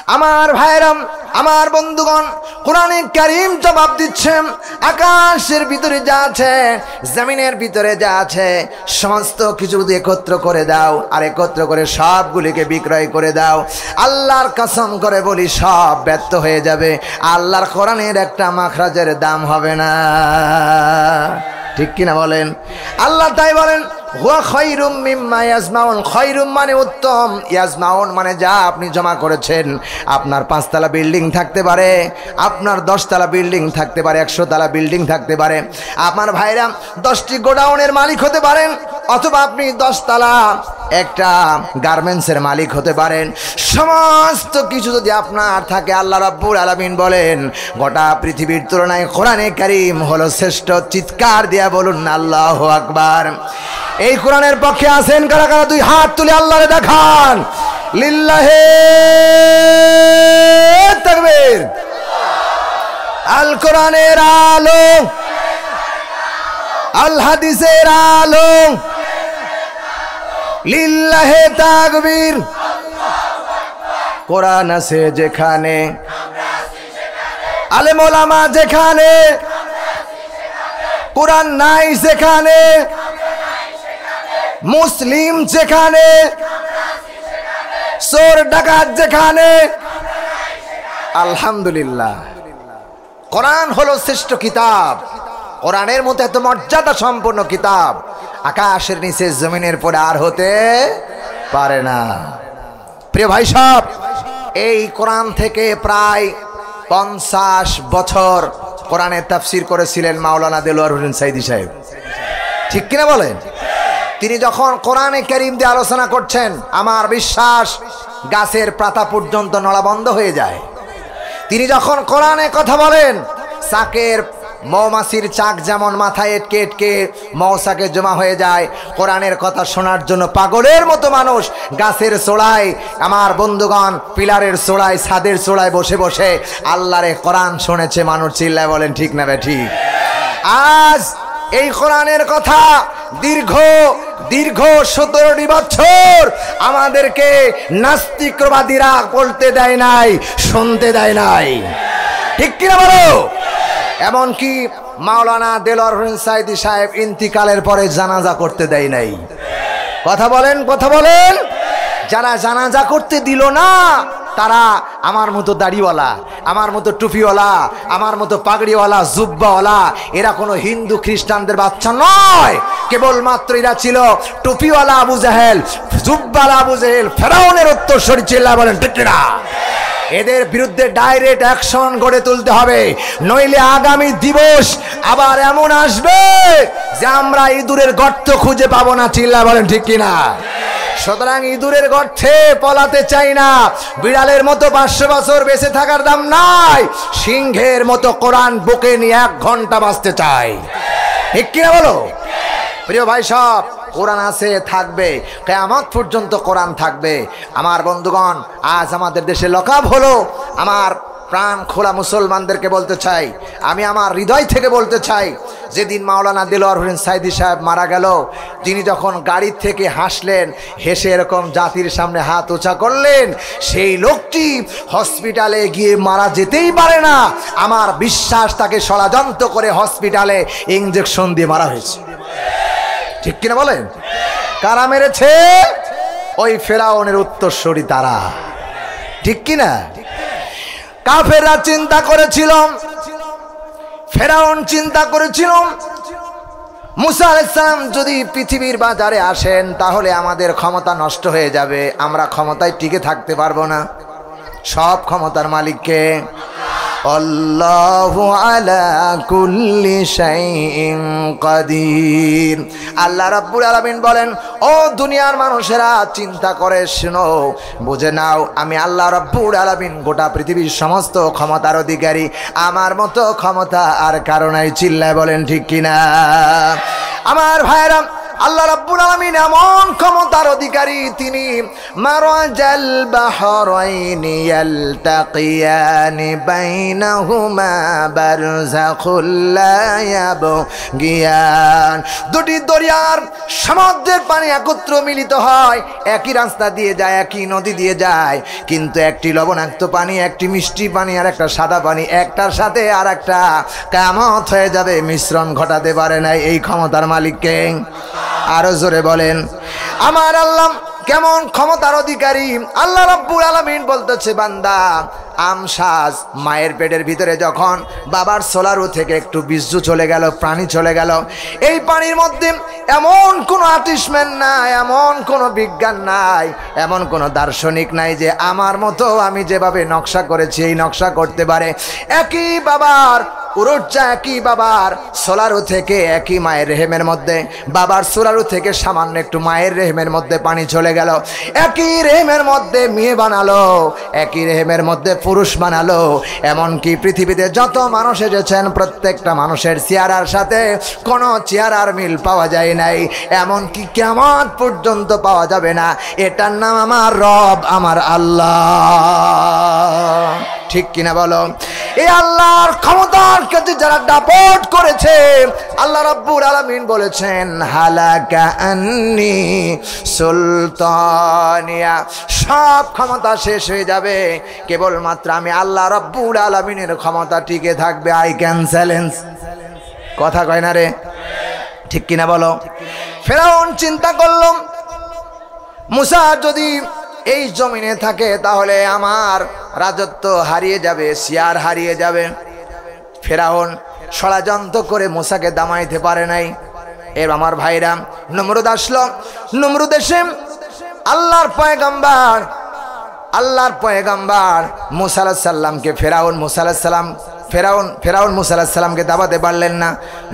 আমার ভাইরাম, আমার বন্ধুগণ, কোরআনে কারীম জবাব দিচ্ছে, আকাশের ভিতরে যা আছে, জমিনের ভিতরে যা আছে, সমস্ত কিছু যদি একত্র করে দাও আর একত্র করে সবগুলিকে বিক্রয় করে দাও, আল্লাহর কসম করে বলি সব ব্যর্থ হয়ে যাবে। আল্লাহর কোরআনের একটা মাখরাজের দাম হবে না। ঠিক কিনা বলেন? আল্লাহ তাই বলেন, হুয়া খায়রুম মিম্মা ইয়াজমাউন। খায়রুম মানে উত্তম, ইয়াজমাউন মানে যা আপনি জমা করেছেন। আপনার 5 তলা বিল্ডিং থাকতে পারে, আপনার 10 তলা বিল্ডিং থাকতে পারে, 100 তলা বিল্ডিং থাকতে পারে। আমার ভাইরা 10টি গোডাউনের মালিক হতে পারেন, অথবা আপনি 10 তলা একটা গার্মেন্টসের মালিক হতে পারেন। সমস্ত কিছু যদি আপনার থাকে, আল্লাহ রাব্বুল আলামিন বলেন গোটা পৃথিবীর তুলনায় কোরআনে কারীম হলো শ্রেষ্ঠ। চিৎকার দিয়া বলুন আল্লাহু আকবার। এই কোরআনের পক্ষে আছেন কারা কারা? 2 হাত তুলে আল্লাহরে দেখান। লিল্লাহি তাকবীর। আল কোরআনের আলো, আল হাদিসের আলো, লিল্লাহি তাকবীর। কোরআন আছে যেখানে, আলেম ওলামা যেখানে, কোরআন নাই সেখানে, মুসলিম যেখানে, চোর ডাকাত যেখানে। আলহামদুলিল্লাহ, কোরআন হলো শ্রেষ্ঠ কিতাব। কোরআনের মতো এত মর্যাদা সম্পন্ন কিতাব আকাশের নিচে জমিনের পরে আর হতে পারে না। প্রিয় ভাই সব, এই কোরআন থেকে প্রায় 50 বছর কোরআনের তাফসীর করেছিলেন মাওলানা দেলোয়ার হোসেন সাইদি সাহেব। ঠিক কিনা বলেন? তিনি যখন কোরআনে কারীম দিয়ে আলোচনা করছেন, আমার বিশ্বাস গাছের পাতা পর্যন্ত নড়া বন্ধ হয়ে যায়। তিনি যখন কোরআনে কথা বলেন, চাকের মৌমাছির চাক যেমন মাথায় এটকে এটকে মৌচাকে জমা হয়ে যায়, কোরআনের কথা শোনার জন্য পাগলের মতো মানুষ গাছের চূড়ায়, আমার বন্ধুগণ পিলারের চূড়ায়, ছাদের চূড়ায় বসে বসে আল্লাহরে কোরআন শুনেছে মানুষ। চিল্লায় বলেন ঠিক না ঠিক? আজ এই কোরআনের কথা দীর্ঘ 17টি বছর আমাদেরকে নাস্তিকবাদীরা বলতে দেয় নাই, শুনতে দেয় নাই। ঠিক কিনা বলো? এমনকি মাওলানা দেলোয়ার হোসেন সাইদি সাহেব ইন্তিকালের পরে জানাজা করতে দেয় নাই। কথা বলেন, কথা বলেন। যারা জানাজা করতে দিল না, তারা আমার মতো দাড়িওয়ালা, আমার মতো টুপিওয়ালা, আমার মতো পাগড়িওয়ালা, জুব্বাওয়ালা, এরা কোনো হিন্দু খ্রিস্টানদের বাচ্চা নয়। কেবলমাত্র এরা ছিল টুপিওয়ালা আবু জাহেল, জুব্বাওয়ালা আবু জাহেল, ফেরাউনের উত্তরসূরি। চিল্লা বলেন ঠিক না? এদের বিরুদ্ধে ডাইরেক্ট অ্যাকশন গড়ে তুলতে হবে, নইলে আগামী দিবস আবার এমন আসবে যে আমরা ইঁদুরের গর্ত খুঁজে পাবো না। চিল্লা বলেন ঠিক কিনা? সুতরাং ইঁদুরের গর্তে পলাতে চাই না, বিড়ালের মতো 500 বছর বেঁচে থাকার দাম নাই, সিংহের মতো কোরআন বুকে নিয়ে 1 ঘন্টা বাঁচতে চাই। ঠিক কিনা বলো? প্রিয় ভাই সব, কোরআন আছে, থাকবে, কিয়ামত পর্যন্ত কোরআন থাকবে। আমার বন্ধুগণ, আজ আমাদের দেশে লকআপ হলো। আমার প্রাণ খোলা মুসলমানদেরকে বলতে চাই, আমি আমার হৃদয় থেকে বলতে চাই, যেদিন মাওলানা দেলোয়ার হোসেন সাইদি সাহেব মারা গেল, তিনি যখন গাড়ির থেকে হাসলেন, হেসে এরকম জাতির সামনে হাত উঁচা করলেন, সেই লোকটি হসপিটালে গিয়ে মারা যেতেই পারে না। আমার বিশ্বাস তাকে ষড়যন্ত্র করে হসপিটালে ইনজেকশন দিয়ে মারা হয়েছে। ঠিক কিনা বলেন? কারা মেরেছে? ওই ফেরাউনের উত্তরসূরি তারা। ঠিক কিনা? কাফেররা চিন্তা করেছিল, ফেরাউন চিন্তা করেছিল, মুসা আলাইহিস সালাম যদি পৃথিবীর বাজারে আসেন তাহলে আমাদের ক্ষমতা নষ্ট হয়ে যাবে, আমরা ক্ষমতায় টিকে থাকতে পারবো না। সব ক্ষমতার মালিককে আল্লাহু আলা কুল্লি শাইইন কাদির। আল্লাহ রাব্বুল আলামিন বলেন, ও দুনিয়ার মানুষেরা চিন্তা করে শোনো, বুঝে নাও, আমি আল্লাহ রাব্বুল আলামিন গোটা পৃথিবীর সমস্ত ক্ষমতার অধিকারী, আমার মতো ক্ষমতা আর কারো নাই। চিল্লায় বলেন ঠিক কিনা? আমার ভাইরা, আল্লাহ রাব্বুল আলামিন এমন ক্ষমতার অধিকারী, তিনি মারাজাল বাহরাইনি ইয়ালতাকিয়ানি বাইনাহুমা বারযাখুল লা ইয়াবগিয়ান। দুটি দরিয়ার সমুদ্রের পানি একত্র মিলিত হয়, একই রাস্তা দিয়ে যায়, একই নদী দিয়ে যায়, কিন্তু একটি লবণাক্ত পানি, একটি মিষ্টি পানি আর একটা সাদা পানি, একটার সাথে আর একটা কিয়ামত হয়ে যাবে, মিশ্রণ ঘটাতে পারে নাই। এই ক্ষমতার মালিককে আরো জোরে বলেন আমার আল্লাহ কেমন ক্ষমতার অধিকারী। আল্লাহ রাব্বুল আলামিন বলতেছে, বান্দা আমশাস মায়ের পেটের ভিতরে যখন বাবার সোলারু থেকে একটু বীর্য চলে গেল, প্রাণী চলে গেল, এই পানির মধ্যে এমন কোনো আর্টিস্টম্যান নাই, এমন কোনো বিজ্ঞান নাই, এমন কোনো দার্শনিক নাই যে আমার মতো আমি যেভাবে নকশা করেছি এই নকশা করতে পারে। একই বাবার উরুজ্জা, একই বাবার সোলারু থেকে, একই মায়ের রেহেমের মধ্যে, বাবার সোলারু থেকে সামান্য একটু মায়ের রেহেমের মধ্যে পানি চলে গেল, একই রেহেমের মধ্যে মেয়ে বানালো, একই রেহেমের মধ্যে পুরুষ বানালো। এমনকি পৃথিবীতে যত মানুষ এসেছেন প্রত্যেকটা মানুষের চেহারার সাথে কোনো চেহারার মিল পাওয়া যায় নাই, এমনকি কিয়ামত পর্যন্ত পাওয়া যাবে না। এটার নাম আমার রব, আমার আল্লাহ। ঠিক কিনা বলো? এই আল্লাহর ক্ষমতার কাছে যারা দাপট করেছে, আল্লাহ রাব্বুল আলামিন বলেছেন হালাকা আন্নি সুলতানিয়া, সব ক্ষমতা শেষ হয়ে যাবে, কেবলমাত্র আমি আল্লাহ রাব্বুল আলামিনের ক্ষমতা টিকে থাকবে। I can challenge. কথা কয় না রে? ঠিক কিনা বলো? ফেরাউন চিন্তা করল, মুসা যদি এই জমিনে থাকে তাহলে আমার রাজত্ব হারিয়ে যাবে, শিয়ার হারিয়ে যাবে। ফেরাউন ষড়যন্ত্র করে মুসাকে দামাইতে পারে নাই। এর আমার ভাইরা, নমরুদ আসলো। নমরুদ এসে আল্লাহর পয়গম্বর মুসা আলাইহিস সালামকে ফেরাউন মুসা আলাইহিস সালামকে দাবাতে পারলেন না।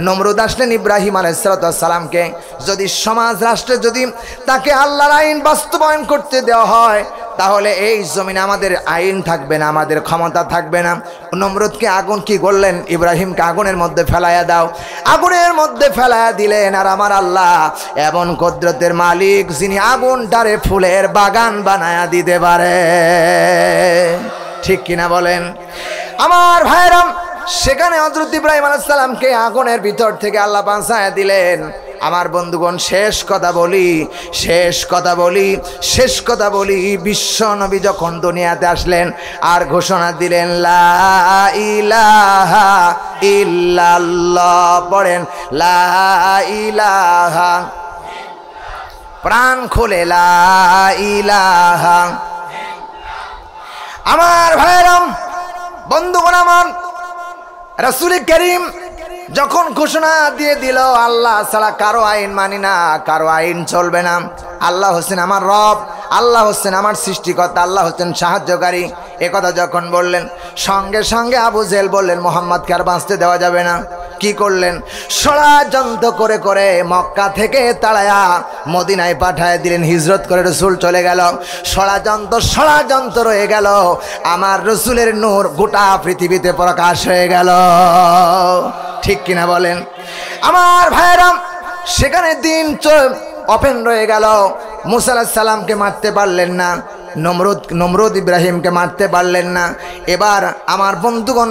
নমরুদ আসলেন ইব্রাহিম আলাইহিস সালামকে। যদি সমাজ রাষ্ট্রে যদি তাকে আল্লাহর আইন বাস্তবায়ন করতে দেওয়া হয় তাহলে এই জমিনে আমাদের আইন থাকবে না, আমাদের ক্ষমতা থাকবে না। নমরুদকে আগুন কি করলেন? ইব্রাহিমকে আগুনের মধ্যে ফেলাইয়া দাও। আগুনের মধ্যে ফেলাইয়া দিলেন। আর আমার আল্লাহ এমন কুদরতের মালিক, যিনি আগুনটারে ফুলের বাগান বানায়া দিতে পারে। ঠিক কিনা বলেন আমার ভাইরাম? সেখানে হযরত ইব্রাহিম আলাইহিস সালামকে আগুনের ভিতর থেকে আল্লাহ বাঁচায়া দিলেন। আমার বন্ধুগণ, শেষ কথা বলি, বিশ্ব নবী যখন দুনিয়াতে আসলেন আর ঘোষণা দিলেন লা ইলাহা ইল্লাল্লাহ, পড়েন লা ইলাহা, প্রাণ খুলে লা ইলাহা। আমার ভাইরাম, বন্ধুগণ আমার, রাসূল করিম যখন ঘোষণা দিয়ে দিল আল্লাহ ছাড়া কারো আইন মানি না, কারো আইন চলবে না, আল্লাহ হচ্ছেন আমার রব, আল্লাহ হচ্ছেন আমার সৃষ্টিকর্তা, আল্লাহ হচ্ছেন সাহায্যকারী, একথা যখন বললেন সঙ্গে সঙ্গে আবু জেহেল বললেন মুহাম্মদকে আর বাঁচতে দেওয়া যাবে না। কি করলেন? ষড়যন্ত্র করে করে মক্কা থেকে তাড়ায়া মদিনায় পাঠায় দিলেন। হিজরত করে রসুল চলে গেল। ষড়যন্ত্র রয়ে গেল। আমার রসুলের নূর গোটা পৃথিবীতে প্রকাশ হয়ে গেল। ঠিক কিনা বলেন আমার ভাইরা? সেখানে দিন ওপেন রয়ে গেল। মুসা আলাইহিস সালামকে মারতে পারলেন না, নমরুদ ইব্রাহিমকে মারতে পারলেন না। এবার আমার বন্ধুগণ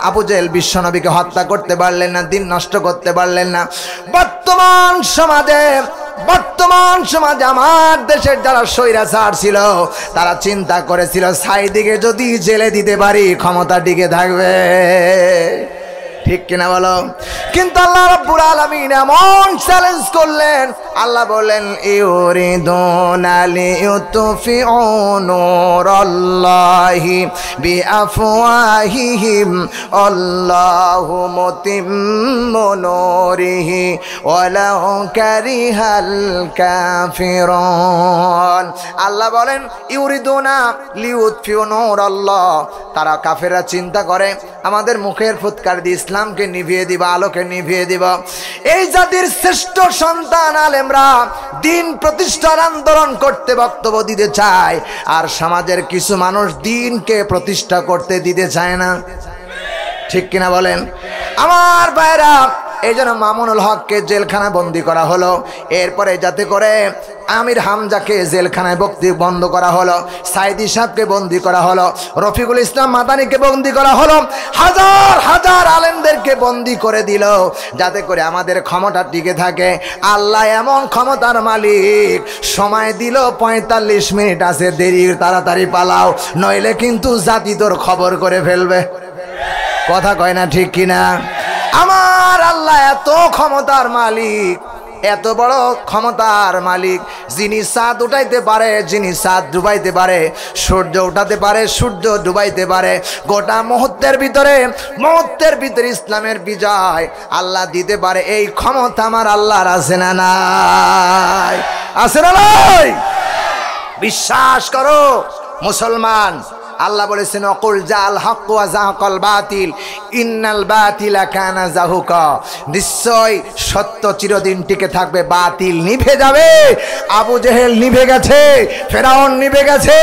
আবু জেহেল বিশ্বনবীকে হত্যা করতে পারলেন না, দিন নষ্ট করতে পারলেন না। বর্তমান সমাজে আমার দেশের যারা স্বৈরাচার ছিল তারা চিন্তা করেছিল সাইদিকে যদি জেলে দিতে পারি ক্ষমতা টিকে থাকবে। ঠিক কিনা বলো? কিন্তু আল্লাহ রাব্বুল আলামিন এমন চ্যালেঞ্জ করলেন। আল্লাহ বলেন ইউরিদুনা লিইউতফিউ নূরাল্লাহি বিআফওয়াহিহিম আল্লাহু মুতিম্মু নূরিহি ওয়ালাউ কারিহাল কাফিরুন। আল্লাহ বলেন ইউরিদুনা লিইউতফিউ নূরাল্লাহ, তারা কাফেররা চিন্তা করে আমাদের মুখের ফুৎকার দিয়ে ইসলামকে নিভিয়ে দিবা, আলোকে নিভিয়ে দিবা। এই জাতির শ্রেষ্ঠ সন্তান আলেমরা দিন প্রতিষ্ঠার আন্দোলন করতে বক্তব্য দিতে চায়, আর সমাজের কিছু মানুষ দিনকে প্রতিষ্ঠা করতে দিতে চায় না। ঠিক কিনা বলেন আমার ভাইরা? এই জন্য মামুনুল হককে জেলখানায় বন্দি করা হলো। এরপরে যাতে করে আমির হামজাকে জেলখানায় বন্ধ করা হলো, সাইদি সাহেবকে বন্দি করা হলো, রফিকুল ইসলাম মাদানিকে বন্দি করা হলো, হাজার হাজার আলেমদেরকে বন্দি করে দিল যাতে করে আমাদের ক্ষমতা টিকে থাকে। আল্লাহ এমন ক্ষমতার মালিক, সময় দিল 45 মিনিট আছে, দেরি তাড়াতাড়ি পালাও, নইলে কিন্তু জাতি তোর খবর করে ফেলবে। কথা কয় না ঠিক কিনা? আমার আল্লাহ এত ক্ষমতার মালিক, এত বড় ক্ষমতার মালিক, যিনি চাঁদ উঠাইতে পারে, যিনি চাঁদ ডুবাইতে পারে, সূর্য উঠাতে পারে, সূর্য ডুবাইতে পারে, গোটা মুহূর্তের ভিতরে ইসলামের বিজয় আল্লাহ দিতে পারে। এই ক্ষমতা আমার আল্লাহর আছে না নাই? আছে না নাই? বিশ্বাস করো মুসলমান। আল্লাহ বলেছেন অকুল জাল হক ওয়া যাকাল বাতিল ইন্নাল বাতিলা কানা যাহুকা। নিশ্চয় সত্য চিরদিন টিকে থাকবে, বাতিল নিভে যাবে। আবু জেহেল নিভে গেছে, ফেরাউন নিভে গেছে,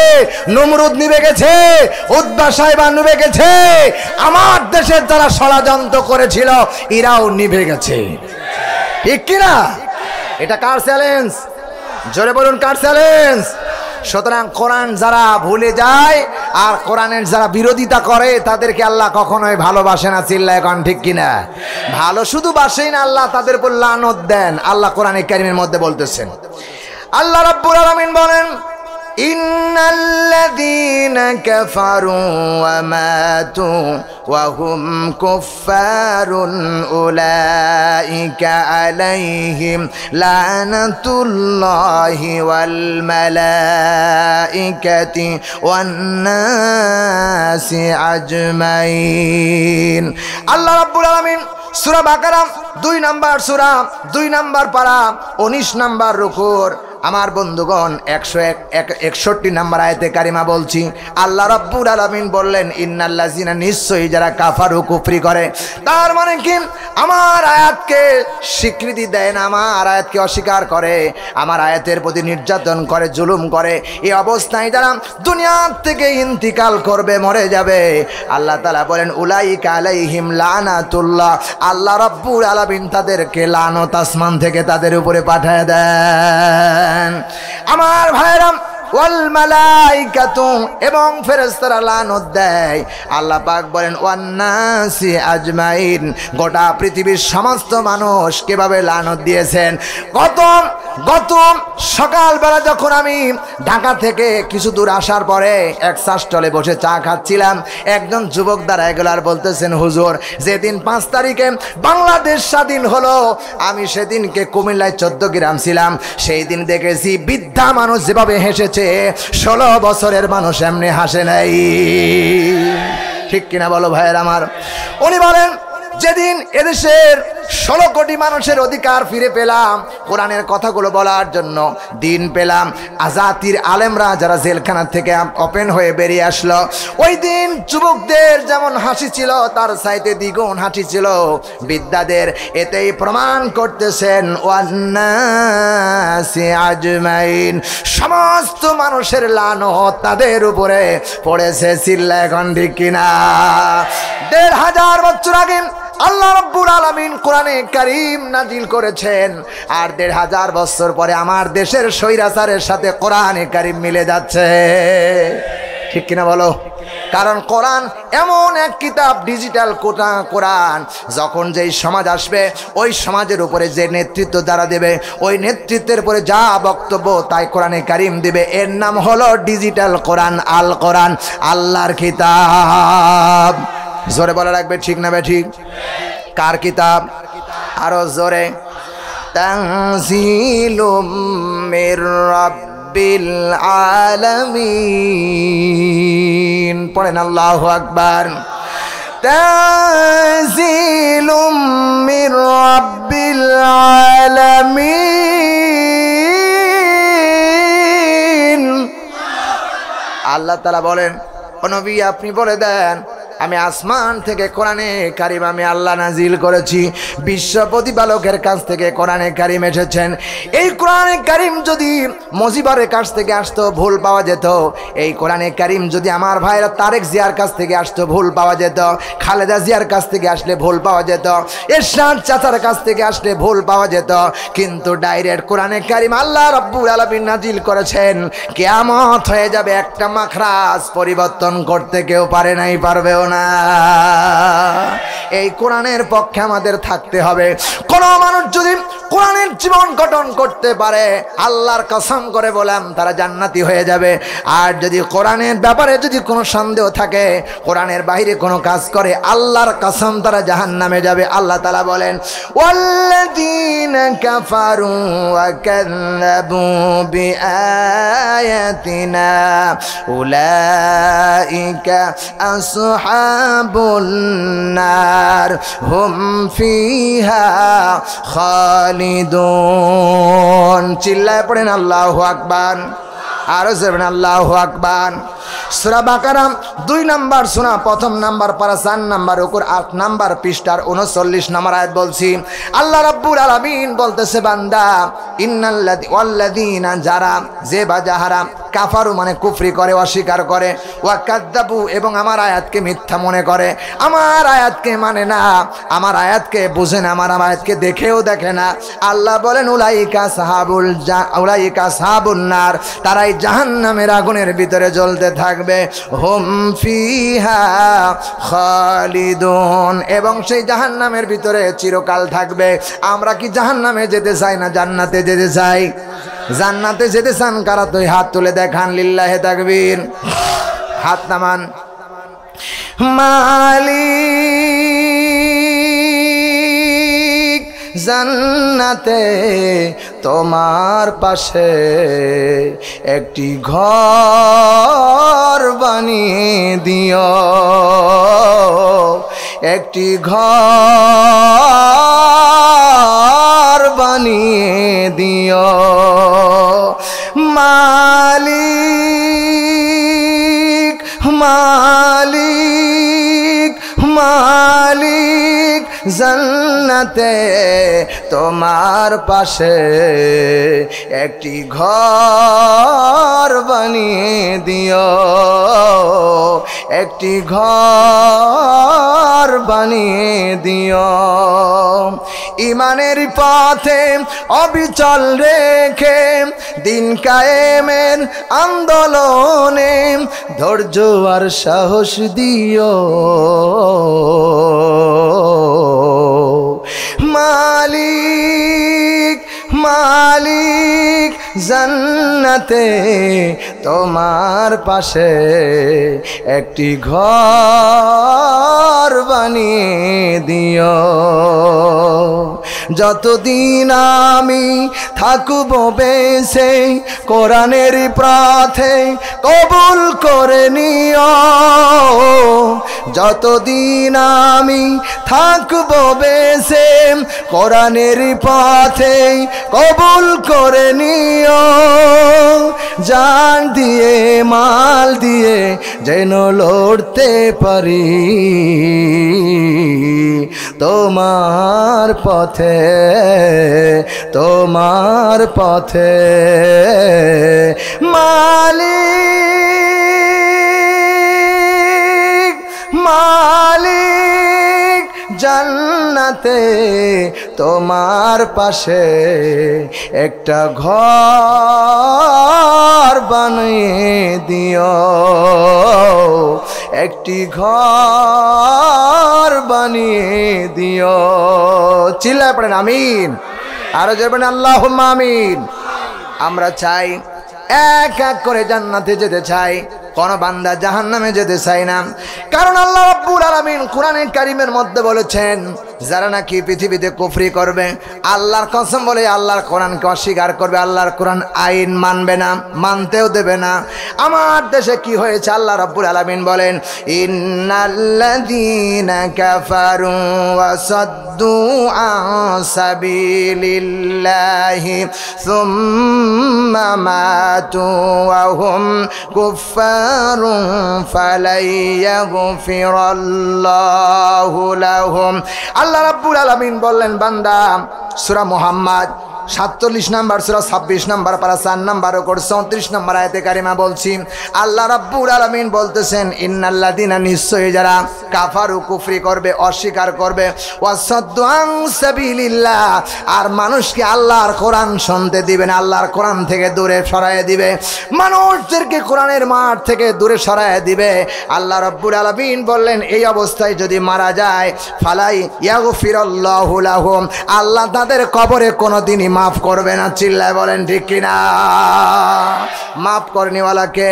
নমরুদ নিভে গেছে, উতবা সাইবা নিভে গেছে, আমার দেশের যারা ষড়যন্ত্র করেছিল এরাও নিভে গেছে। ঠিক কিনা? এটা কার চ্যালেঞ্জ? জোরে বলুন, কার চ্যালেঞ্জ? সুতরাং কোরআন যারা ভুলে যায় আর কোরআনের যারা বিরোধিতা করে তাদেরকে আল্লাহ কখনোই ভালোবাসে না। চিল্লায় এখন ঠিক কিনা? ভালো শুধু বাসেই না, আল্লাহ তাদের উপর লানত দেন। আল্লাহ কোরআনে কারীমের মধ্যে বলতেছেন, আল্লাহ রাব্বুল আলামিন বলেন, ইন্নাল্লাযীনা কাফারু ওয়া মাতু ওয়া হুম কুফফারুন উলাইকা আলাইহিম লানাতুল্লাহি ওয়াল মালাইকাতি ওয়ান নাসি আজমাইন। আল্লাহ রাব্বুল আলামিন সূরা বাকারা 2 নম্বর সূরা 2 নম্বর পারা 19 নম্বর রুকুর আমার বন্ধুগণ 161 নম্বর আয়াতে কারিমা বলছি, আল্লাহ রাব্বুল আলামিন বললেন ইন্নাল্লাযিনা, নিশ্চয়ই যারা কাফারু কুফরি করে। তার মানে কি? আমার আয়াতকে স্বীকৃতি দেয় না, আমার আয়াতকে অস্বীকার করে, আমার আয়াতের প্রতি নির্যাতন করে, জুলুম করে, এই অবস্থায় যারা দুনিয়া থেকে ইন্তিকাল করবে, মরে যাবে, আল্লাহ তাআলা বলেন উলাইকা আলাইহিম লানাতুল্লাহ, আল্লাহ রাব্বুল আলামিন তাদেরকে লানত আসমান থেকে তাদের উপরে পাঠায় দেন। আমার ভাইরাম, ওয়াল মালাইকাতু, এবং ফেরেশতারা লানত দেয়। আল্লাহ পাক বলেন ওয়ান নাসি আজমাইন, গোটা পৃথিবীর সমস্ত মানুষ কিভাবে লানত দিয়েছেন। গত সকালবেলা যখন আমি ঢাকা থেকে কিছু দূর আসার পরে এক চা স্টলে বসে চা খাচ্ছিলাম, একজন যুবক দাঁড়ায় গেল আর বলতেছেন, হুজুর, যেদিন 5 তারিখে বাংলাদেশ স্বাধীন হলো, আমি সেদিনকে কুমিল্লায় 14 গ্রাম ছিলাম, সেই দিন দেখেছি বৃদ্ধা মানুষ যেভাবে হেসেছে, 16 বছরের মানুষ এমনি হাসে নাই। ঠিক কিনা বলো ভাইয়ের আমার? উনি বলেন যেদিন এদেশের 16 কোটি মানুষের অধিকার ফিরে পেলাম, কোরআনের কথাগুলো বলার জন্য দিন পেলাম, আজাতির আলেমরা যারা জেলখানা থেকে ওপেন হয়ে বেরিয়ে আসলো, ওই দিন যুবকদের যেমন হাসি ছিল তার চাইতে দ্বিগুণ হাসি ছিল বিদ্যাদের। এতেই প্রমাণ করতেছেন ওয়ান্নাসি আজমাইন, সমস্ত মানুষের লানত তাদের উপরে পড়েছে। চিল্লা এখন ঠিক কিনা? 1500 বছর আগে আল্লাহ রাব্বুল আলামিন কোরআনে কারীম নাজিল করেছেন, আর 1500 বছর পরে আমার দেশের স্বৈরাচারের সাথে কোরআনে কারীম মিলে যাচ্ছে। ঠিক কিনা বলো? কারণ কোরআন এমন এক কিতাব, ডিজিটাল কোরআন, যখন যেই সমাজ আসবে ওই সমাজের উপরে যে নেতৃত্ব যারা দেবে, ওই নেতৃত্বের উপরে যা বক্তব্য তাই কোরআনে কারীম দিবে। এর নাম হলো ডিজিটাল কোরআন, আল কোরআন, আল্লাহর কিতাব। জোরে বলা রাখবে, ঠিক না ঠিক? কার কিতাব? আরো জোরে। তানজিলুম মির রাব্বিল আলামিন। পড়েন আল্লাহু আকবার। তানজিলুম মির রাব্বিল আলামিন। আল্লাহ তাআলা বলেন, ও নবী আপনি বলে দেন আমি আসমান থেকে কোরআনে কারিম আমি আল্লাহ নাজিল করেছি। বিশ্ব প্রতিপালকের কাছ থেকে কোরআনে কারিম এসেছেন। এই কোরআনে কারিম যদি মজিবরের কাছ থেকে আসতো ভুল পাওয়া যেত। এই কোরআনে কারিম যদি আমার ভাইরা তারেক জিয়ার কাছ থেকে আসতো ভুল পাওয়া যেত। খালেদা জিয়ার কাছ থেকে আসলে ভুল পাওয়া যেত। এরশাদ চাচার কাছ থেকে আসলে ভুল পাওয়া যেত। কিন্তু ডাইরেক্ট কোরআনে কারিম আল্লাহ রাব্বুল আলামিন নাজিল করেছেন। কিয়ামত হয়ে যাবে, একটা মাখরাজ পরিবর্তন করতে কেউ পারে নাই, পারবেও না। এই কোরআনের পক্ষে আমাদের থাকতে হবে। কোন মানুষ যদি কোরআনের জীবন গঠন করতে পারে, আল্লাহর কসম করে বললাম তারা জান্নাতি হয়ে যাবে। আর যদি কোরআনের ব্যাপারে যদি কোনো সন্দেহ থাকে, কোরআনের বাইরে কোনো কাজ করে, আল্লাহর কসম তারা জাহান্নামে যাবে। আল্লাহ তাআলা বলেন, ওয়াল্লাযীনা কাফারু ওয়া কাযযাবু বিআয়াতিনা উলাইকা আসহাবুন নার হুম ফিহা খালিদুন। চিল্লায় পড়েন আল্লাহু আকবার। আরো জোরে আল্লাহু আকবার। সূরা বাকারা 2 নাম্বার সূরা, 1 নাম্বার পারা 4 নাম্বার উপর 8 নাম্বার পৃষ্ঠার 39 নাম্বার আয়াত বলছি। আল্লাহ রাব্বুল আলামিন বলতেছে, বান্দা ওয়াল্লাযীনা যারা যে বা যাহারা কাফারু মানে কুফরি করে, অস্বীকার করে, ওয়া কাযযাবু এবং আমার আয়াতকে মিথ্যা মনে করে, আমার আয়াতকে মানে না, আমার আয়াতকে বুঝে না, আমার আয়াতকে দেখেও দেখে না। আল্লাহ বলেন উলাইকা সাহাবুন নার, তারাই জাহান্নামের আগুনের ভিতরে জ্বলতে থাকবে। হুম ফিহা খালিদুন, এবং সেই জাহান্নামের ভিতরে চিরকাল থাকবে। আমরা কি জাহান্নামে যেতে চাই না জান্নাতে যেতে চাই? জান্নাতে যেতে চান কারা? তো হাত তুলে দেখান, লিল্লাহে তাকবীর। হাত নামান। মালিক জান্নাতে তোমার পাশে একটি ঘর বানিয়ে দিও, একটি ঘর বানিয়ে দিও। মালিক মালিক মালিক জান্নাতে তোমার পাশে একটি ঘর বানিয়ে দিও, একটি ঘর বানিয়ে দিও। ইমানের পথে অবিচল রেখে দিন কায়েমের আন্দোলনে ধৈর্য আর সাহস দিও। মালিক মালিক জান্নাতে তোমার পাশে একটি ঘর বানিয়ে দিও। যতদিন আমি থাকব বেঁচে কোরআনের পথে কবুল করে নিও, যতদিন আমি থাকব বেঁচে কোরআনের পথে কবুল করে নিও। জান দিয়ে মাল দিয়ে যেন লড়তে পারি তোমার পথে, তোমার পথে। মালিক মালিক জান্নাতে তোমার পাশে একটা ঘর বানিয়ে দিও, একটি ঘর বানিয়ে দিও। চিল্লায় পড়েন আমিন। আরো যাবেন আল্লাহুম্মা আমিন। আমরা চাই এক এক করে জান্নাতে যেতে চাই, কোন বান্দা জাহান্নামে যেতে চাই না। কারণ আল্লাহ রাব্বুল আলামিন কোরআনে কারীমের মধ্যে বলেছেন, যারা নাকি পৃথিবীতে কুফরি করবে, আল্লাহর কসম বলে আল্লাহর কোরআনকে অস্বীকার করবে, আল্লাহর কোরআন আইন মানবে না, মানতেও দেবে না। আমার দেশে কি হয়েছে আল্লাহ রাব্বুল আলামিন বলেন, ইন্নাল্লাযীনা কাফারু ওয়া সাদ্দু আন সাবিলিল্লাহি সুম্মা মাতু ওয়া হুম কুফফারুন ফালাই ইয়াগফিরাল্লাহু লাহুম। আল্লাহ রাব্বুল আলামিন বললেন, বান্দা সূরা মুহাম্মদ 47 নম্বর সূরা 26 নম্বর পারা 4 নম্বর ওকর 34 নম্বর আয়াতে কারিমা বলছি, আল্লাহ রাব্বুল আলামিন বলতেছেন, ইন্নাল্লাযীনা নিশ্চয়ই যারা কাফারু কুফরি করবে, অস্বীকার করবে, ওয়াসাদ্দু আন সাবিলিল্লাহ আর মানুষকে আল্লাহর কোরআন শুনতে দিবেন, আল্লাহর কোরআন থেকে দূরে সরায় দিবে, মানুষদেরকে কোরআনের মাঠ থেকে দূরে সরায় দিবে। আল্লাহ রাব্বুল আলামিন বললেন, এই অবস্থায় যদি মারা যায়, ফালাই ইয়াগফিরাল্লাহু লাহুম, আল্লাহ তাদের কবরে কোনোদিনই মাফ করবে না। চিল্লায় বলেন ঠিক কিনা? মাফ করনিওয়ালাকে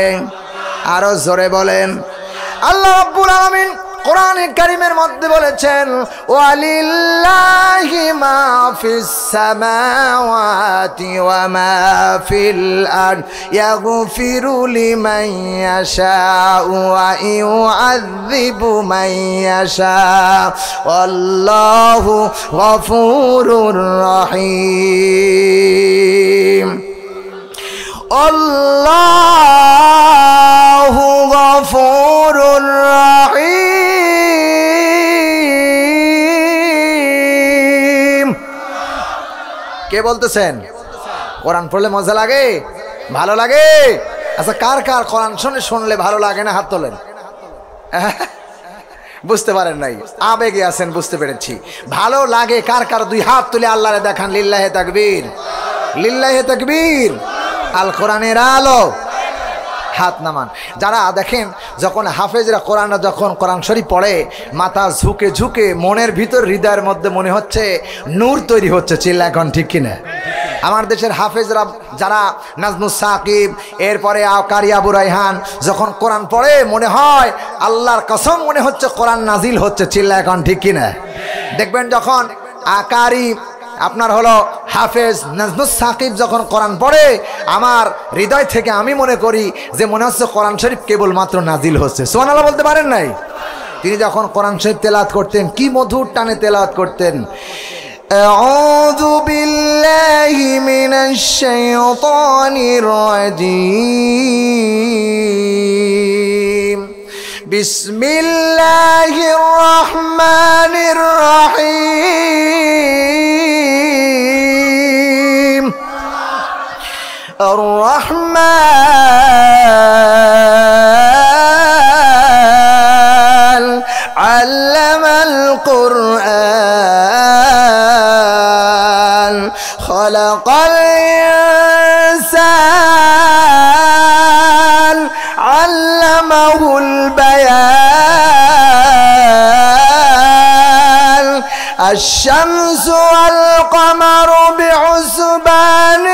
আরো জোরে বলেন। আল্লাহ রাব্বুল আলামিন কোরআনে কারীমের মধ্যে বলেছেন, ওয়ালিল্লাহি মা ফিস সামাওয়াতি ওয়া মা ফিল আরদ ইয়াগফিরু লিমান ইয়াশাউ ওয়া ইউআযযিবু মান ইয়াশাউ আল্লাহু গফুরুর রহিম। আল্লাহু গফুরুর রহিম। কে বলতেছেন? কোরআন পড়লে মজা লাগে, ভালো লাগে? আচ্ছা, কার কার কোরআন শুনলে ভালো লাগে না? হাত তোলেন। বুঝতে পারেন নাই, আবেগে আছেন, বুঝতে পেরেছি। ভালো লাগে কার কার? দুই হাত তুলে আল্লাহরে দেখান। লিল্লাহে তাকবীর, লিল্লাহে তাকবীর। আল কোরআনের আলো, হাত নামান। যারা দেখেন যখন হাফেজরা যখন কোরআন শরীফ পড়ে, মাথা ঝুঁকে ঝুঁকে মনের ভিতর হৃদয়ের মধ্যে মনে হচ্ছে নূর তৈরি হচ্ছে। চিল্লা এখন ঠিক কিনা? আমার দেশের হাফেজরা যারা নাজমুস সাকিব, এরপরে কারি আবু রায়হান যখন কোরআন পড়ে, মনে হয় আল্লাহর কসম মনে হচ্ছে কোরআন নাজিল হচ্ছে। চিল্লা এখন ঠিক কিনা? দেখবেন যখন কারি আপনার হলো হাফেজ নাজমুস সাকিব যখন কোরআন পড়ে, আমার হৃদয় থেকে আমি মনে করি যে মনে হচ্ছে কোরআন শরীফ কেবলমাত্র নাজিল হচ্ছে। সুবহানাল্লাহ বলতে পারেন নাই? তিনি যখন কোরআন শরীফ তেলাওয়াত করতেন, কি মধুর টানে তেলাওয়াত করতেন। আউযু বিল্লাহি মিনাশ শাইতানির রাজীম। বিসমিল্লাহির রহমানির রহিম। الرحمن علم القرآن خلق الإنسان علمه البيان الشمس والقمر بحسبان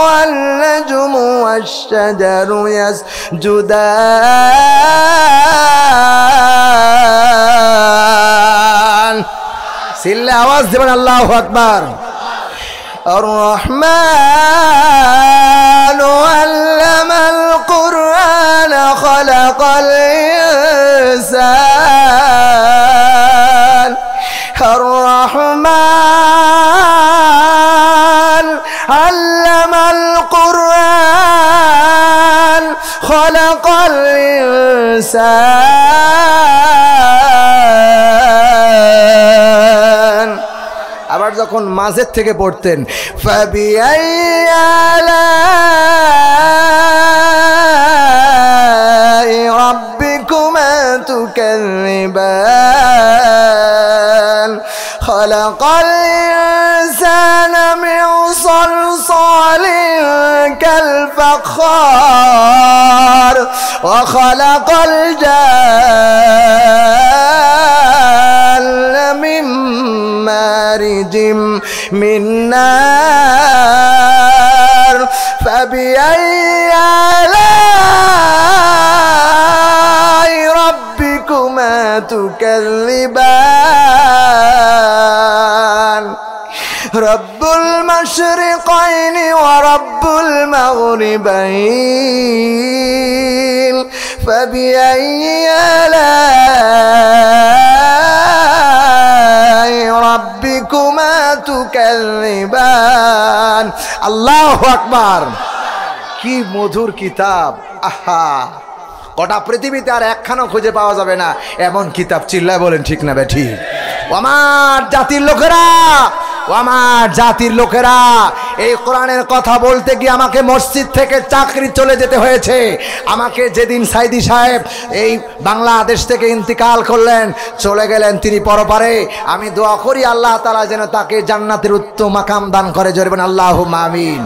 والنجم والشجر يسجدان। সিল্লে আওয়াজ দেবেন আল্লাহু আকবার। الرحمن علم القرآن خلق الإنسان الرحمن علم القرآن خلق الإنسان। আবার যখন মাঝের থেকে পড়তেন, ফাবিআইয়ি আলাই রাব্বিকুমা তুকাযযিবান খালাকাল ইনসানা মিন সালসালিন কাল ফাখার ওয়া খালাকাল জান্না মিন مارج من نار فبأي آلاء ربكما তুকাল্লিবান রব্বুল মাশরিকাইনি ওয়া রব্বুল মাগরিবাইন ফাবিআইয়ি আলাই রাব্বিকুমা তুকাল্লিবান। আল্লাহু আকবার। কি মধুর কিতাব! আহা, গোটা পৃথিবীতে আর একখানা খুঁজে পাওয়া যাবে না এমন কিতাব। চিল্লায় বলেন ঠিক না বেঠিক? আমার জাতির লোকেরা, আমার জাতির লোকেরা, এই কোরআনের কথা বলতে গিয়ে আমাকে মসজিদ থেকে চাকরি চলে যেতে হয়েছে। আমাকে যেদিন সাইদি সাহেব এই বাংলাদেশ থেকে ইন্তিকাল করলেন, চলে গেলেন তিনি পরপারে, আমি দোয়া করি আল্লাহ তাআলা যেন তাকে জান্নাতের উত্তম মাকাম দান করে। জোরে বলেন আল্লাহুম্মা আমিন।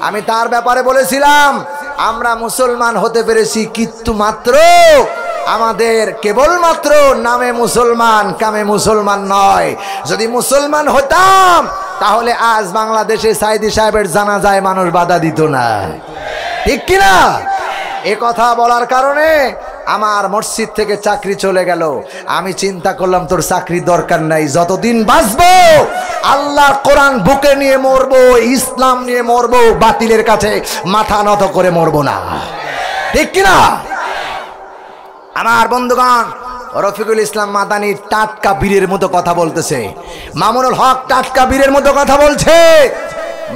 আমি তার ব্যাপারে বলেছিলাম, আমরা মুসলমান হতে পেরেছি কিন্তু মাত্র আমাদের কেবলমাত্র নামে মুসলমান, কামে মুসলমান নয়। যদি মুসলমান হতাম তাহলে আজ বাংলাদেশে সাইদি সাহেবের জানাজায় মানুষ বাধা দিত না, ঠিক কিনা? এ কথা বলার কারণে আমার মসজিদ থেকে চাকরি চলে গেল। আমি চিন্তা করলাম তোর চাকরি দরকার নাই, যতদিন বাঁচবো আল্লাহর কোরআন বুকে নিয়ে মরবো, ইসলাম নিয়ে মরবো, বাতিলের কাছে মাথা নত করে মরবো না, ঠিক কিনা? আমার বন্ধুগণ, রফিকুল ইসলাম মাদানী টাটকা বীরের মতো কথা বলতেছে, মামুনুল হক টাটকা বীরের মতো কথা বলছে।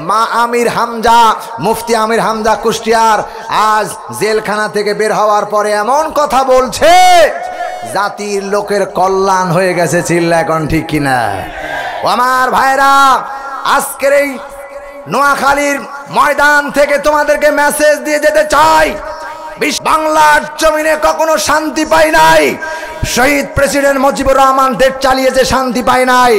মা আমির হামজা, মুফতি আমির হামজা কুষ্টিয়ার আজ জেলখানা থেকে বের হওয়ার পরে এমন কথা বলছে, জাতির লোকের কল্যাণ হয়ে গেছে। চিল্লা এখন ঠিক কিনা? আমার ভাইরা, আজকের এই নোয়াখালীর ময়দান থেকে তোমাদেরকে মেসেজ দিয়ে যেতে চাই, বাংলার জমিনে কখনো শান্তি পাই নাই। শহীদ প্রেসিডেন্ট মুজিবুর রহমান দেশ চালিয়েছে, শান্তি পায় নাই।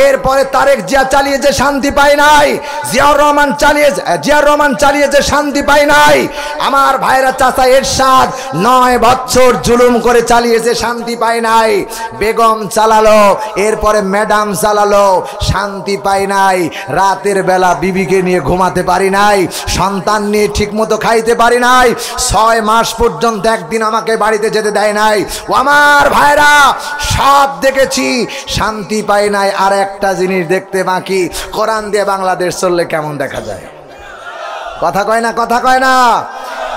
এরপরে তারেক জিয়া চালিয়েছে, শান্তি পায় নাই। জিয়াউর রহমান চালিয়েছে, শান্তি পায় নাই। আমার ভাইরা, চাচা এরশাদ 9 বছর জুলুম করে চালিয়েছে, শান্তি পায় নাই। বেগম চালালো, এরপরে ম্যাডাম চালালো, শান্তি পায় নাই। রাতের বেলা বিবিকে নিয়ে ঘুমাতে পারি নাই, সন্তান নিয়ে ঠিক মতো খাইতে পারি নাই। 6 মাস পর্যন্ত একদিন আমাকে বাড়িতে যেতে দেয় নাই। ও আমার ভাইরা, সব দেখেছি, শান্তি পাই নাই। আর একটা জিনিস দেখতে বাকি, কোরআন দিয়ে বাংলাদেশ চললে কেমন দেখা যায়। কথা কয় না, কথা কয় না।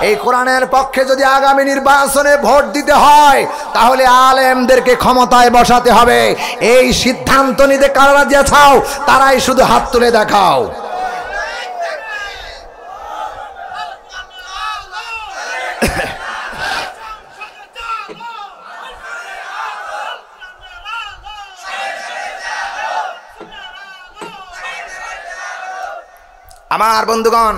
এই কোরআনের পক্ষে যদি আগামী নির্বাচনে ভোট দিতে হয় তাহলে আলেমদেরকে ক্ষমতায় বসাতে হবে। এই সিদ্ধান্ত নিতে কারা রাজি আছো? তারাই শুধু হাত তুলে দেখাও। আমার বন্ধুগণ,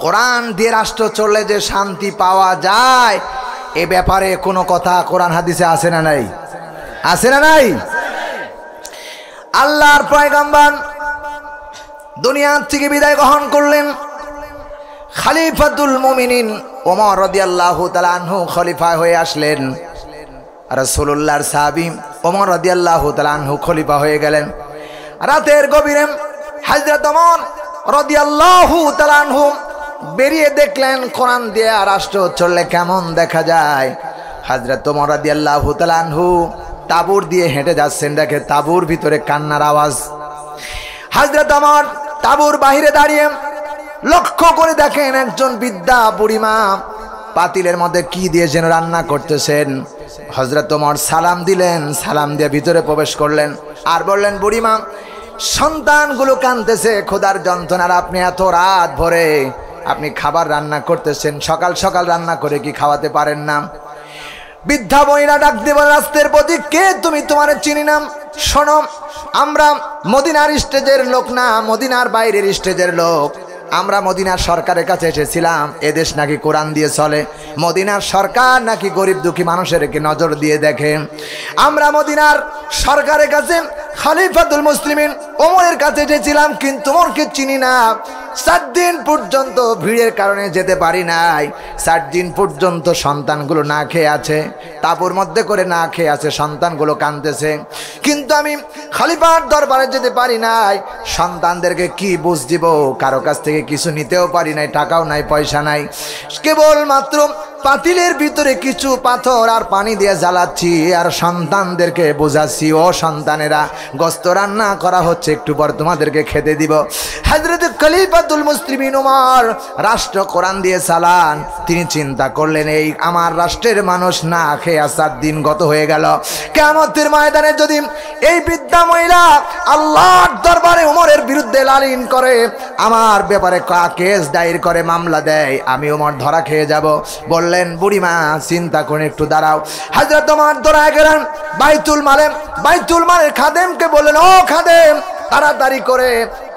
কোরআন দিয়ে রাষ্ট্র চললে যে শান্তি পাওয়া যায়, এ ব্যাপারে কোনো কথা কোরআন হাদিসে আছে না নাই? আছে না নাই? আল্লাহর পয়গম্বর দুনিয়া থেকে বিদায় গ্রহণ করলেন, খলিফাতুল মুমিনিন ওমর রাদিয়াল্লাহু তাআলা আনহু খলিফা হয়ে আসলেন। রাসূলুল্লাহর সাহাবী ওমর রাদিয়াল্লাহু তাআলা আনহু খলিফা হয়ে গেলেন। রাতের গভীরে হযরত ওমর রাদিয়াল্লাহু তাআলা আনহু বেরিয়ে দেখলেন কোরআন দিয়ে রাষ্ট্র চললে কেমন দেখা যায়। হযরত ওমর রাদিয়াল্লাহু তাআলা আনহু তাঁবুর দিয়ে হেঁটে যাচ্ছেন, দেখে তাঁবুর ভিতরে কান্নার আওয়াজ। হযরত ওমর তাঁবুর বাইরে দাঁড়িয়ে লক্ষ্য করে দেখেন একজন বৃদ্ধা বুড়িমা পাতিলের মধ্যে কি দিয়ে যেন রান্না করতেছেন। হযরত ওমর সালাম দিলেন, সালাম দিয়ে ভিতরে প্রবেশ করলেন আর বললেন, বুড়িমা, সন্তানগুলো কাঁদতেছে ক্ষুধার যন্ত্রণার, আপনি এত রাত ভরে আপনি খাবার রান্না করতেছেন, সকাল সকাল রান্না করে কি খাওয়াতে পারেন না? বৃদ্ধা মহিলা ডাক দিয়ে বলে, রাস্তার প্রতি কে তুমি? তোমার চিনি না। শোনো, আমরা মদিনার স্টেজের লোক না, মদিনার বাইরের স্টেজের লোক। আমরা মদিনার সরকারের কাছে এসেছিলাম, এদেশ নাকি কোরআন দিয়ে চলে, মদিনার সরকার নাকি গরিব দুঃখী মানুষের কি নজর দিয়ে দেখে। আমরা মদিনার সরকারের কাছে খলিফাতুল মুসলিমিন ওমরের কাছে এসেছিলাম, কিন্তু ওমরকে চিনি না। 7 দিন পর্যন্ত ভিড়ের কারণে যেতে পারি নাই। 7 দিন পর্যন্ত সন্তানগুলো না খেয়ে আছে, তাঁবুর মধ্যে করে না খেয়ে আছে, সন্তানগুলো কাঁদতেছে, কিন্তু আমি খলিফার দরবারে যেতে পারি নাই। সন্তানদেরকে কি বুঝ দিব? কারো কাছ থেকে কিছু নিতেও পারি নাই, টাকাও নাই, পয়সা নাই। কেবলমাত্র পাতিলের ভিতরে কিছু পাথর আর পানি দিয়ে জ্বালাচ্ছি আর সন্তানদেরকে বোঝাচ্ছি, ও সন্তানেরা গোশত রান্না করা হচ্ছে, একটু পর তোমাদেরকে খেতে দিব। হযরত খলিফাতুল মুসলিমিন ওমর রাষ্ট্র কোরআন দিয়ে চালান। তিনি চিন্তা করলেন, এই আমার রাষ্ট্রের মানুষ না খেয়ে 7 দিন গত হয়ে গেল, কিয়ামতের ময়দানে যদি এই বৃদ্ধা মহিলা আল্লাহর দরবারে ওমরের বিরুদ্ধে লালিন করে, আমার ব্যাপারে কেস দায়ের করে, মামলা দেয়, আমি ওমর ধরা খেয়ে যাব। বললেন, বুড়িমা চিন্তা করে একটু দাঁড়াও। হযরত ওমর দৌড়ায় গেলেন বাইতুল মালের খাদেমকে বললেন, ও খাদেম, তাড়াতাড়ি করে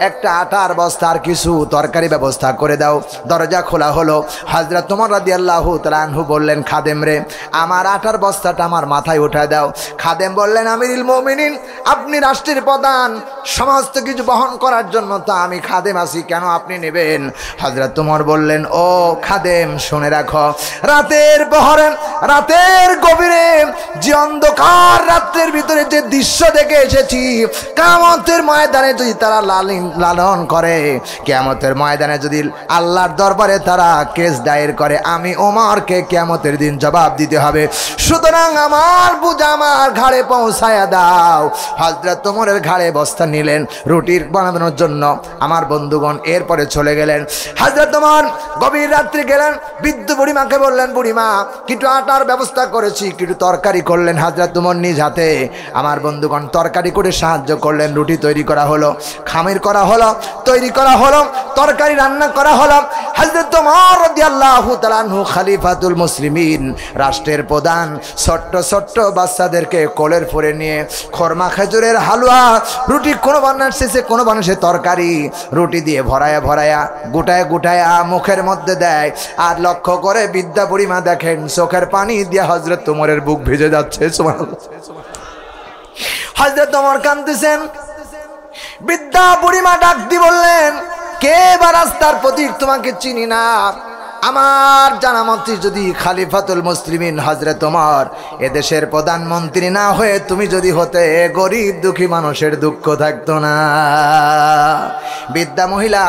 একটা আটার বস্তার কিছু তরকারি ব্যবস্থা করে দাও। দরজা খোলা হলো। হযরত ওমর রাদিয়াল্লাহু তাআলা আনহু বললেন, খাদেম রে, আমার আটার বস্তাটা আমার মাথায় উঠায় দাও। খাদেম বললেন, আমিরুল মুমিনিন, আপনি রাষ্ট্রের প্রধান, সমস্ত কিছু বহন করার জন্য তো আমি খাদেম আছি, কেন আপনি নেবেন? হযরত ওমর বললেন, ও খাদেম, শুনে রাখো, রাতের বহরে, রাতের গভীরে যে অন্ধকার রাত্রের ভিতরে যে দৃশ্য দেখে এসেছি, কিয়ামতের ময়দানে যদি তারা লালন করে, কিয়ামতের ময়দানে যদি আল্লাহর দরবারে তারা কেস দায়ের করে, আমি ওমরকে কিয়ামতের দিন জবাব দিতে হবে। সুতরাং আমার বোঝা আমার ঘাড়ে পৌঁছায়া দাও। হযরত ওমরের ঘাড়ে বস্তা নিলেন রুটির বানানোর জন্য। আমার বন্ধুগণ এরপরে চলে গেলেন। হযরত ওমর গভীর রাত্রে গেলেন, বৃদ্ধ বুড়িমাকে বললেন, বুড়িমা কিছু আটার ব্যবস্থা করেছি, কিছু তরকারি করলেন হযরত ওমর নিজ হাতে। আমার বন্ধুগণ তরকারি করে সাহায্য করলেন, রুটি তৈরি করা হলো, খামির করা হলো, তৈরি করা হলো, তরকারি রান্না করা হলো। হযরত ওমর রাদিয়াল্লাহু তাআলা আনহু খলিফাতুল মুসলিমিন, রাষ্ট্রের প্রধান, ছোট্ট ছোট্ট বাচ্চাদেরকে কোলের ফরে নিয়ে খরমা খেজুরের হালুয়া, রুটি কোনো বানাচ্ছে, কোনো বানাচ্ছে তরকারি, রুটি দিয়ে ভরায়া ভরায়া গোটায় গোটায়া মুখের মধ্যে দেয়। আর লক্ষ্য করে বৃদ্ধা বুড়িমা দেখেন চোখের পানি দিয়ে হযরত ওমরের বুক ভিজে যাচ্ছে। সুবহানাল্লাহ। হযরত ওমর কাঁদতেছেন। বৃদ্ধা বুড়িমা ডাক দিয়ে বললেন, কে বা রাস্তার প্রতীক, তোমাকে চিনি না। আমার জানা মতে যদি খলিফাতুল মুসলিমিন হযরত ওমর এদেশের প্রধানমন্ত্রী না হয়ে তুমি যদি হতে, গরিব দুঃখী মানুষের দুঃখ থাকতো না। বৃদ্ধা মহিলা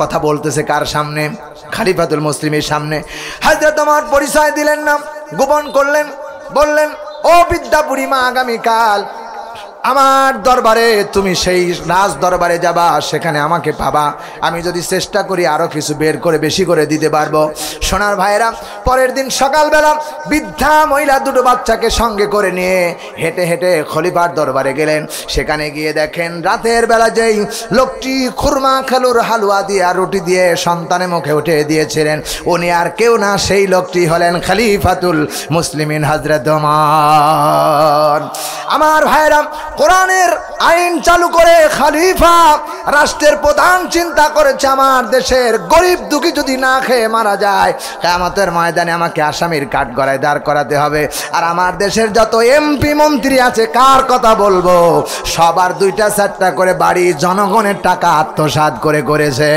কথা বলতেছে কার সামনে? খলিফাতুল মুসলিমের সামনে। হযরত ওমর পরিচয় দিলেন না, গোপন করলেন, বললেন, ও বৃদ্ধা বুড়িমা, আগামীকাল আমার দরবারে তুমি সেই রাজ দরবারে যাবা, সেখানে আমাকে পাবা। আমি যদি চেষ্টা করি আরো কিছু বের করে বেশি করে দিতে পারবো। সোনার ভাইরা, পরের দিন সকালবেলা বৃদ্ধা মহিলা দুটো বাচ্চাকে সঙ্গে করে নিয়ে হেঁটে হেঁটে খলিফার দরবারে গেলেন। সেখানে গিয়ে দেখেন রাতের বেলা যেই লোকটি খুরমা খেলুর হালুয়া দিয়ে আর রুটি দিয়ে সন্তানের মুখে উঠে দিয়েছিলেন, উনি আর কেউ না, সেই লোকটি হলেন খলিফাতুল মুসলিমিন হযরত ওমর। আমার ভাইরা, কোরআনের আইন চালু করে খলিফা রাষ্ট্রের প্রধান চিন্তা করেছে, আমার দেশের গরিব দুঃখী যদি না খেয়ে মারা যায়, কিয়ামতের ময়দানে আমাকে আসামির কাঠগড়ায় দাঁড় করাতে হবে। আর আমার দেশের যত এমপি মন্ত্রী আছে, কার কথা বলবো, সবার 2টা-4টা করে বাড়ি জনগণের টাকা আত্মসাৎ করে করেছে।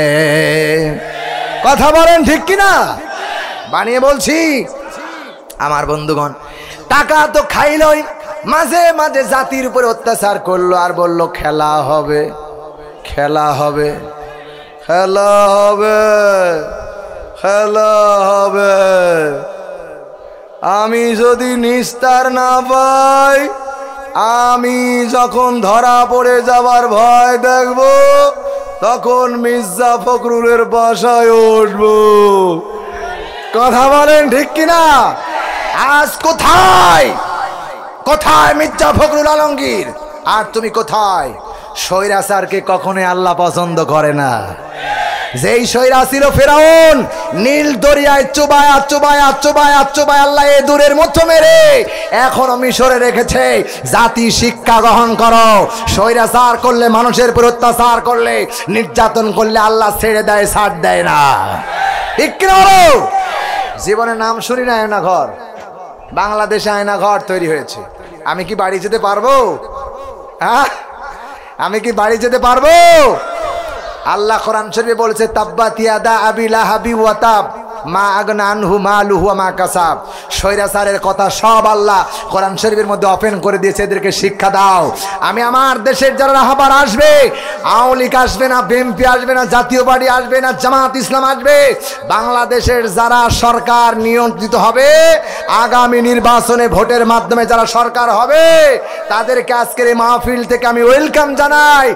কথা বলেন ঠিক কিনা? বানিয়ে বলছি। আমার বন্ধুগণ, টাকা তো খাইলই, মাঝে মাঝে জাতির উপরে অত্যাচার করলো আর বলল খেলা হবে, খেলা হবে, খেলা হবে, খেলা হবে। আমি যদি নিস্তার না পাই, আমি যখন ধরা পড়ে যাবার ভয় দেখব, তখন মির্জা ফখরুলের বাসায় উঠবো। কথা বলেন ঠিক কিনা? আজ কোথায় কোথায় মির্জা ফখরুল আলমগীর? আর তুমি কোথায়? স্বৈরাচারকে কখনোই আল্লাহ পছন্দ করে না। যেই স্বৈরা ছিল ফেরাউন, নীল দরিয়ায় চুবায়া চুবায়া চুবায়া চুবায়া আল্লাহ এ দূরের মতো মেরে এখনো মিশরে রেখেছে। জাতি শিক্ষা গ্রহণ করো। স্বৈরাচার করলে, মানুষের উপর অত্যাচার করলে, নির্যাতন করলে আল্লাহ ছেড়ে দেয়, ছাড় দেয় না। ঠিক কিনা বলো? জীবনে নাম শুনি না আয়না ঘর, বাংলাদেশে আয়না ঘর তৈরি হয়েছে। আমি কি বাড়ি যেতে পারবো? হ্যাঁ, আমি কি বাড়ি যেতে পারবো? আল্লাহ কোরআন শরীফে বলেছে, তাব্বাত ইয়াদা আবি লাহাবি ওয়া তাব, মা আগনা আনহু মালুহু ওয়া মা কাসাব। স্বৈরাচারের কথা সব আল্লাহ কোরআন শরীফের মধ্যে ওপেন করে দিয়েছে, এদেরকে শিক্ষা দাও। আমি আমার দেশের যারা রাহাবার আসবে, আওয়ামী লীগ আসবে না, বিএনপি আসবে না, জাতীয় পার্টি আসবে না, জামাত ইসলাম আসবে, বাংলাদেশের যারা সরকার নিয়ন্ত্রিত হবে, আগামী নির্বাচনে ভোটের মাধ্যমে যারা সরকার হবে, তাদেরকে আজকের এই মাহফিল থেকে আমি ওয়েলকাম জানাই।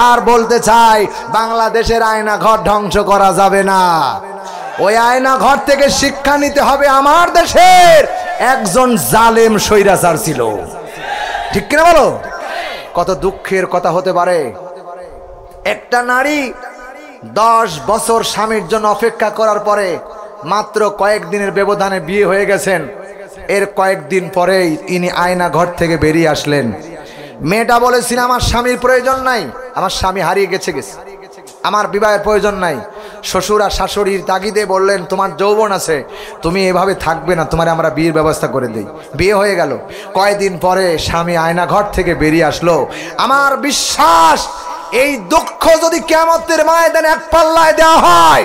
আর বলতে চাই, বাংলাদেশের আয়না ঘর ধ্বংস করা যাবে না। ওই আয়না ঘর থেকে শিক্ষা নিতে হবে। আমার দেশের একজন জালেম স্বৈরাচার ছিল, ঠিক কিনা বলো? কত দুঃখের কথা হতে পারে, একটা নারী 10 বছর স্বামীর জন্য অপেক্ষা করার পরে মাত্র কয়েকদিনের ব্যবধানে বিয়ে হয়ে গেছেন। এর কয়েকদিন পরেই ইনি আয়না ঘর থেকে বেরিয়ে আসলেন। মেয়েটা বলেছিল, আমার স্বামীর প্রয়োজন নাই, আমার স্বামী হারিয়ে গেছে, আমার বিবাহের প্রয়োজন নাই। শ্বশুর আর শাশুড়ির তাগিদে বললেন, তোমার যৌবন আছে, তুমি এভাবে থাকবে না, তোমার আমরা বিয়ের ব্যবস্থা করে দিই। বিয়ে হয়ে গেল। কয়েকদিন পরে স্বামী আয়না ঘর থেকে বেরিয়ে আসলো। আমার বিশ্বাস, এই দুঃখ যদি কিয়ামতের ময়দানে এক পাল্লায় দেওয়া হয়,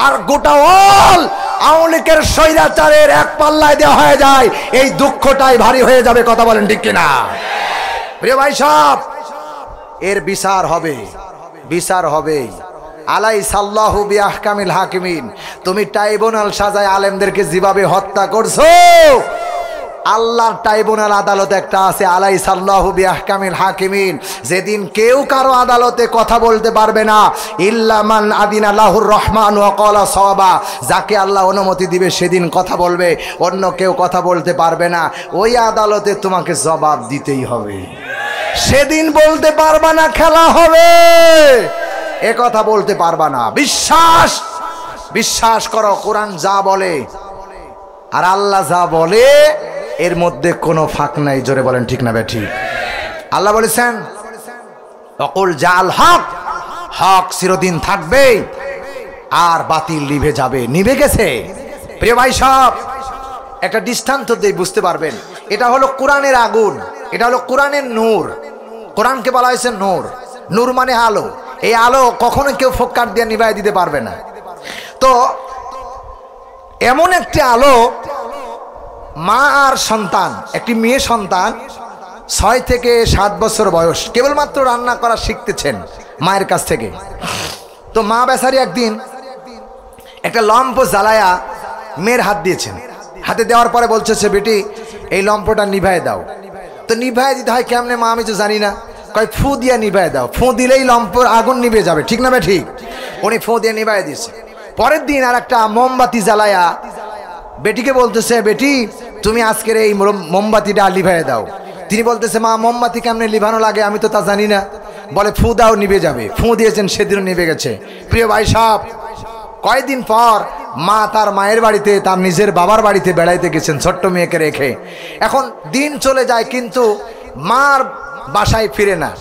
আর গোটা অল আওয়ামী লীগের স্বৈরাচারের এক পাল্লায় দেওয়া হয়ে যায়, এই দুঃখটাই ভারী হয়ে যাবে। কথা বলেন ঠিক কিনা? প্রিয় ভাই সব, এর বিচার হবে, বিচার হবে। আলাইসাল্লাহু বিআহকামিল হাকিমিন। তুমি ট্রাইব্যুনাল সাজায় আলেমদেরকে যেভাবে হত্যা করছো, আল্লাহর ট্রাইব্যুনাল আদালত একটা আছে, আলাইসাল্লাহু বিআহকামিল হাকিমিন। যেদিন কেউ কারো আদালতে কথা বলতে পারবে না, ইল্লা মান আদিনা লাহুর রহমান ওয়া ক্বালা সাওয়াবা, যাকে আল্লাহ অনুমতি দিবে সেদিন কথা বলবে, অন্য কেউ কথা বলতে পারবে না। ওই আদালতে তোমাকে জবাব দিতেই হবে। সেদিন বলতে পারবা না খেলা হবে, এ কথা বলতে পারবা না। বিশ্বাস, বিশ্বাস করো, কোরআন যা বলে আর আল্লাহ যা বলে, এর মধ্যে কোনো ফাঁক নাই। জোরে বলেন ঠিক না বেঠিক? আল্লাহ বলেছেন, অকুল জাল হক, হক চিরদিন থাকবে আর বাতিল নিভে যাবে। নিভে গেছে। প্রিয় ভাই সব, একটা দৃষ্টান্ত দিয়ে বুঝতে পারবেন। এটা হলো কোরআনের আগুন, এটা হলো কোরআনের নূর। কোরআনকে বলা হয়েছে নূর। নূর মানে আলো। এই আলো কখনো কেউ ফোক্কার দিয়ে নিভাই দিতে পারবে না। তো এমন একটি আলো, মা আর সন্তান, একটি মেয়ে সন্তান 6 থেকে 7 বছর বয়স, কেবলমাত্র রান্না করা শিখতেছেন মায়ের কাছ থেকে। তো মা বেচারি একদিন একটা লম্প জ্বালায়া মেয়ের হাত দিয়েছেন। হাতে দেওয়ার পরে বলছে, বেটি এই লম্পটা নিভাই দাও। তো নিভাই দিতে হয় কেমনে মা, আমি তো জানি না। কয় ফু দিয়া নিভাই দাও, ফু দিলেই লম্পর আগুন নিভে যাবে, ঠিক না ঠিক? উনি ফু দিয়ে নিভাই দিয়েছে। পরের দিন আর একটা মোমবাতি জ্বালায়া বেটিকে বলতেছে, বেটি তুমি আজকের এই মোমবাতিটা লিভাই দাও। তিনি বলতেছে, মা মোমবাতি কেমনে লিভানো লাগে, আমি তো তা জানি না। বলে ফু দাও, নিভে যাবে। ফু দিয়েছেন, সেদিনও নিভে গেছে। প্রিয় ভাই সব, কয়েকদিন পর মা তার মায়ের বাড়িতে, তার নিজের বাবার বাড়িতে বেড়াইতে গেছেন ছোট্ট মেয়েকে রেখে। এখন দিন চলে যায়, কিন্তু মার বাসায় ফিরে না।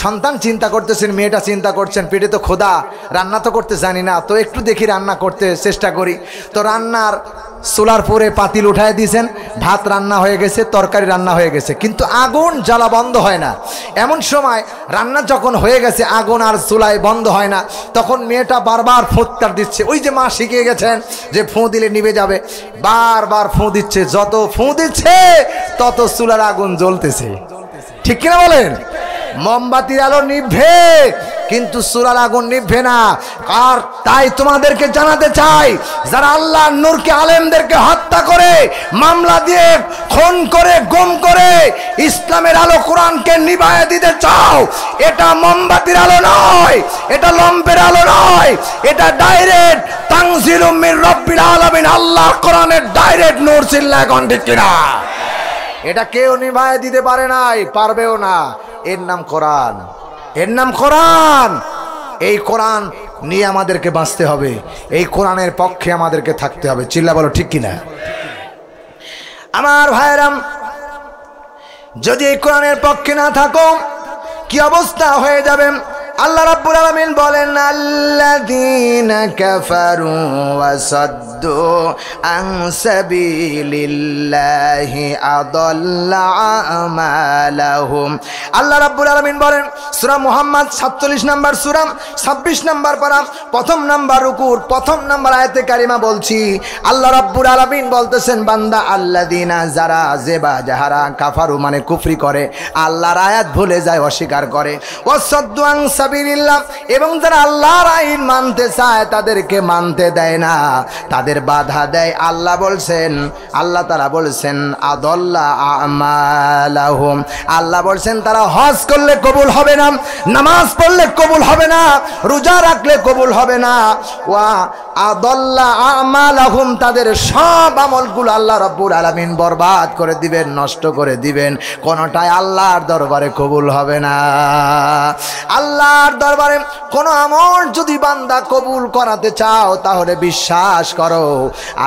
সন্তান চিন্তা করতেছেন, মেয়েটা চিন্তা করছেন, পেটে তো খোদা, রান্না তো করতে জানি না, তো একটু দেখি রান্না করতে চেষ্টা করি। তো রান্নার চুলার পরে পাতিল উঠায় দিয়েছেন, ভাত রান্না হয়ে গেছে, তরকারি রান্না হয়ে গেছে, কিন্তু আগুন জ্বালা বন্ধ হয় না। এমন সময় রান্না যখন হয়ে গেছে, আগুন আর চুলায় বন্ধ হয় না, তখন মেয়েটা বারবার ফুৎকার দিচ্ছে। ওই যে মা শিখিয়ে গেছেন যে ফু দিলে নিভে যাবে, বারবার ফু দিচ্ছে। যত ফু দিচ্ছে তত চুলার আগুন জ্বলতেছে, ঠিক কিনা বলেন? মোমবাতির আলো নিভে, কিন্তু চুলার আগুন নিভে না। আর তাই তোমাদেরকে জানাতে চাই, যারা আল্লাহর নূরকে, আলেমদেরকে হত্যা করে, মামলা দিয়ে খুন করে, গুম করে ইসলামের আলো, কোরআনকে নিভায়ে দিতে চাও, এটা মোমবাতির আলো নয়, এটা লম্পের আলো নয়, এটা ডাইরেক্ট তানজিলুম মির রাব্বিল আলামিন, আল্লাহ কোরআনের ডাইরেক্ট নূর। চিল্লায় কোন ঠিক কিনা? এটা কেউ নিভায়ে দিতে পারে নাই, পারবেও না। এর নাম কোরআন, এর নাম কোরআন। এই কোরআন নিয়ে আমাদেরকে বাঁচতে হবে, এই কোরআনের পক্ষে আমাদেরকে থাকতে হবে। চিল্লা বলো ঠিক কিনা? আমার ভাইরাম, যদি এই কোরআনের পক্ষে না থাকো, কি অবস্থা হয়ে যাবে? আল্লাহ রাব্বুল আলামিন বলেন, আল্লাযীনা কাফারু ওয়া সাদ্দু আন সাবিলিল্লাহি আদাল্লা আমালাহুম। আল্লাহ রাব্বুল আলামিন বলেন সূরা মুহাম্মদ 47 নম্বর সূরা 26 নম্বর পারা প্রথম নম্বর রুকুর প্রথম নম্বর আয়াতে কারিমা বলছি। আল্লাহ রাব্বুল আলামিন বলতেছেন বান্দা আল্লাযিনা যারা জেবা যাহারা কাফারু মানে কুফরি করে, আল্লাহর আয়াত ভুলে যায়, অস্বীকার করে, ওয়াসাদ্দু আন সাবিলিল্লাহ এবং যারা আল্লাহর আইন মানতে চায় তাদেরকে মানতে দেয় না, তাদের বাধা দেয়। আল্লাহ বলছেন, আল্লাহ তাআলা বলছেন আদাল্লা আমালাহুম, আল্লাহ বলছেন তারা হজ করলে কবুল হবে না, নামাজ পড়লে কবুল হবে না, রোজা রাখলে কবুল হবে না। ওয়া আদাল্লা আমালাহুম, তাদের সব আমলগুলো আল্লাহ রাব্বুল আলামিন বরবাদ করে দিবেন, নষ্ট করে দিবেন, কোনটাই আল্লাহর দরবারে কবুল হবে না। আল্লাহর দরবারে কোন আমল যদি বান্দা কবুল করাতে চাও তাহলে বিশ্বাস করো,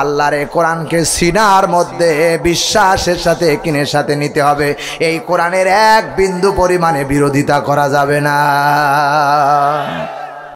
আল্লাহর কোরআনকে সিনার মধ্যে বিশ্বাসের সাথে কিনের সাথে নিতে হবে। এই কোরআনের এক বিন্দু পরিমাণে বিরোধিতা করা যাবে না।